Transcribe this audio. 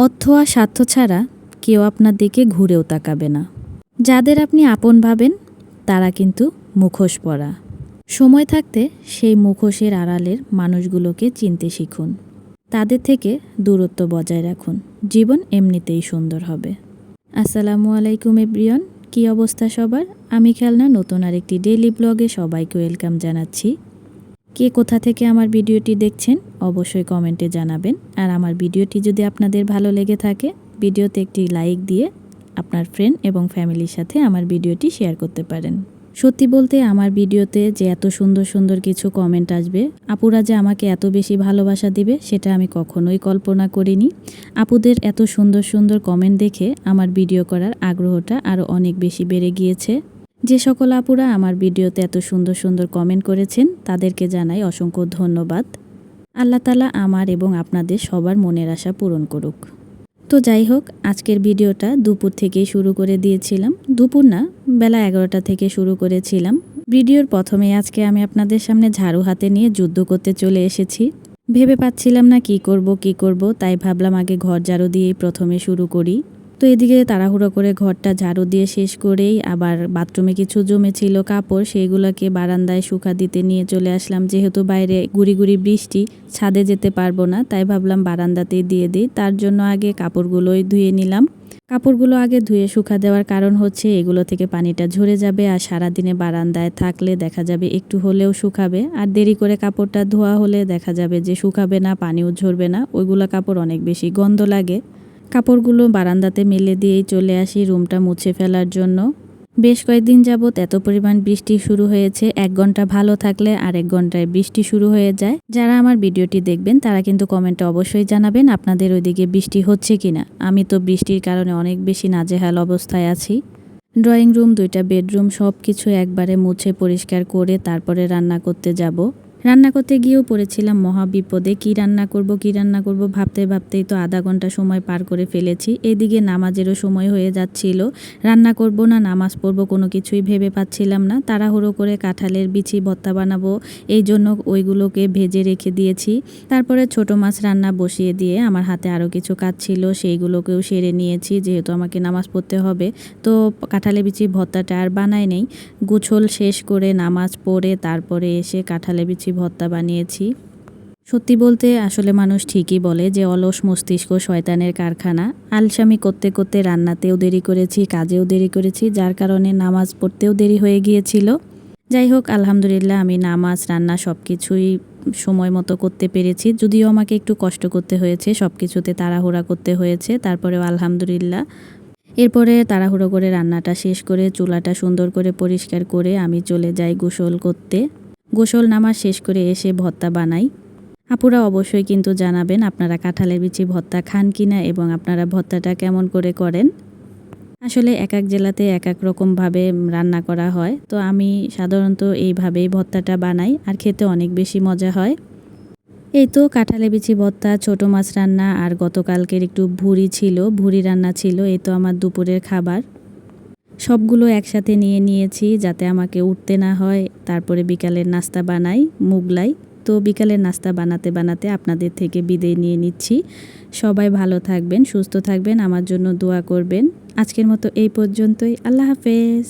অর্থ আর স্বার্থ ছাড়া কেউ আপনার দিকে ঘুরেও তাকাবে না। যাদের আপনি আপন ভাবেন তারা কিন্তু মুখোশ পরা। সময় থাকতে সেই মুখোশের আড়ালের মানুষগুলোকে চিনতে শিখুন। তাদের থেকে দূরত্ব বজায় রাখুন। জীবন এমনিতেই সুন্দর হবে। আসসালামু আলাইকুম এভরিওয়ান, কী অবস্থা সবার? আমি খেলনা নতুন আরেকটি ডেইলি ব্লগে সবাইকে ওয়েলকাম জানাচ্ছি। কে কোথা থেকে আমার ভিডিওটি দেখছেন অবশ্যই কমেন্টে জানাবেন। আর আমার ভিডিওটি যদি আপনাদের ভালো লেগে থাকে ভিডিওতে একটি লাইক দিয়ে আপনার ফ্রেন্ড এবং ফ্যামিলির সাথে আমার ভিডিওটি শেয়ার করতে পারেন। সত্যি বলতে আমার ভিডিওতে যে এত সুন্দর সুন্দর কিছু কমেন্ট আসবে, আপুরা যে আমাকে এত বেশি ভালোবাসা দিবে সেটা আমি কখনোই কল্পনা করিনি। আপুদের এত সুন্দর সুন্দর কমেন্ট দেখে আমার ভিডিও করার আগ্রহটা আরও অনেক বেশি বেড়ে গিয়েছে। যে সকল আপুরা আমার ভিডিওতে এত সুন্দর সুন্দর কমেন্ট করেছেন তাদেরকে জানাই অসংখ্য ধন্যবাদ। আল্লাহ তাআলা আমার এবং আপনাদের সবার মনের আশা পূরণ করুক। তো যাই হোক, আজকের ভিডিওটা দুপুর থেকেই শুরু করে দিয়েছিলাম। দুপুর না, বেলা 11টা থেকে শুরু করেছিলাম। ভিডিওর প্রথমে আজকে আমি আপনাদের সামনে ঝাড়ু হাতে নিয়ে যুদ্ধ করতে চলে এসেছি। ভেবে পাচ্ছিলাম না কি করব, তাই ভাবলাম আগে ঘর ঝাড়ু দিয়েই প্রথমে শুরু করি। তো এদিকে তাড়াহুড়ো করে ঘরটা ঝাড়ু দিয়ে শেষ করেই আবার বাথরুমে কিছু জমেছিল কাপড়, সেইগুলোকে বারান্দায় শুকা দিতে নিয়ে চলে আসলাম। যেহেতু বাইরে গুড়ি গুড়ি বৃষ্টি, ছাদে যেতে পারবো না, তাই ভাবলাম বারান্দাতেই দিয়ে দিই। তার জন্য আগে কাপড়গুলোই ধুয়ে নিলাম। কাপড়গুলো আগে ধুয়ে শুকা দেওয়ার কারণ হচ্ছে এগুলো থেকে পানিটা ঝরে যাবে, আর সারাদিনে বারান্দায় থাকলে দেখা যাবে একটু হলেও শুকাবে। আর দেরি করে কাপড়টা ধোয়া হলে দেখা যাবে যে শুকাবে না, পানিও ঝরবে না, ওইগুলো কাপড় অনেক বেশি গন্ধ লাগে। কাপড়গুলো বারান্দাতে মেলে দিয়েই চলে আসি রুমটা মুছে ফেলার জন্য। বেশ কয়েকদিন যাবৎ এত পরিমাণ বৃষ্টি শুরু হয়েছে, 1 ঘন্টা ভালো থাকলে আর 1 ঘন্টায় বৃষ্টি শুরু হয়ে যায়। যারা আমার ভিডিওটি দেখবেন তারা কিন্তু কমেন্টে অবশ্যই জানাবেন আপনাদের ওইদিকে বৃষ্টি হচ্ছে কিনা। আমি তো বৃষ্টির কারণে অনেক বেশি নাজেহাল অবস্থায় আছি। ড্রয়িং রুম, 2টা বেডরুম সব কিছু একবারে মুছে পরিষ্কার করে তারপরে রান্না করতে যাব। রান্না করতে গিয়েও পড়েছিলাম মহা বিপদে। কী রান্না করব ভাবতে ভাবতেই তো আধা ঘন্টা সময় পার করে ফেলেছি। এদিকে নামাজেরও সময় হয়ে যাচ্ছিল। রান্না করব না নামাজ পড়ব কোনো কিছুই ভেবে পাচ্ছিলাম না। তাড়াহুড়ো করে কাঁঠালের বিচি ভর্তা বানাবো, এই জন্য ওইগুলোকে ভেজে রেখে দিয়েছি। তারপরে ছোট মাছ রান্না বসিয়ে দিয়ে আমার হাতে আরও কিছু কাজ ছিল, সেইগুলোকেও সেরে নিয়েছি যেহেতু আমাকে নামাজ পড়তে হবে। তো কাঁঠালের বিচি ভর্তাটা আর বানাই নেই। গোসল শেষ করে নামাজ পড়ে তারপরে এসে কাঁঠালের বিচি ভর্তা বানিয়েছি। সত্যি বলতে আসলে মানুষ ঠিকই বলে যে অলস মস্তিষ্ক শয়তানের কারখানা। আলসামি করতে করতে রান্নাতেও দেরি করেছি, কাজেও দেরি করেছি, যার কারণে নামাজ পড়তেও দেরি হয়ে গিয়েছিল। যাই হোক, আলহামদুলিল্লাহ আমি নামাজ রান্না সব কিছুই সময় মতো করতে পেরেছি, যদিও আমাকে একটু কষ্ট করতে হয়েছে, সব কিছুতে তাড়াহুড়া করতে হয়েছে, তারপরেও আলহামদুলিল্লাহ। এরপরে তাড়াহুড়ো করে রান্নাটা শেষ করে চুলাটা সুন্দর করে পরিষ্কার করে আমি চলে যাই গোসল করতে। গোসল নামাজ শেষ করে এসে ভর্তা বানাই। আপুরা অবশ্যই কিন্তু জানাবেন আপনারা কাঁঠালের বিচি ভর্তা খান কিনা এবং আপনারা ভর্তাটা কেমন করে করেন। আসলে এক এক জেলাতে এক এক রকমভাবে রান্না করা হয়, তো আমি সাধারণত এইভাবেই ভর্তাটা বানাই আর খেতে অনেক বেশি মজা হয়। এই তো কাঁঠালের বিচি ভর্তা, ছোট মাছ রান্না আর গতকালকের একটু ভুড়ি রান্না ছিল। এই তো আমার দুপুরের খাবার। সবগুলো একসাথে নিয়ে নিয়েছি যাতে আমাকে উঠতে না হয়। তারপরে বিকালের নাস্তা বানাই, মুগলাই। তো বিকালের নাস্তা বানাতে বানাতে আপনাদের থেকে বিদায় নিয়ে নিচ্ছি। সবাই ভালো থাকবেন, সুস্থ থাকবেন, আমার জন্য দোয়া করবেন। আজকের মতো এই পর্যন্তই। আল্লাহ হাফেজ।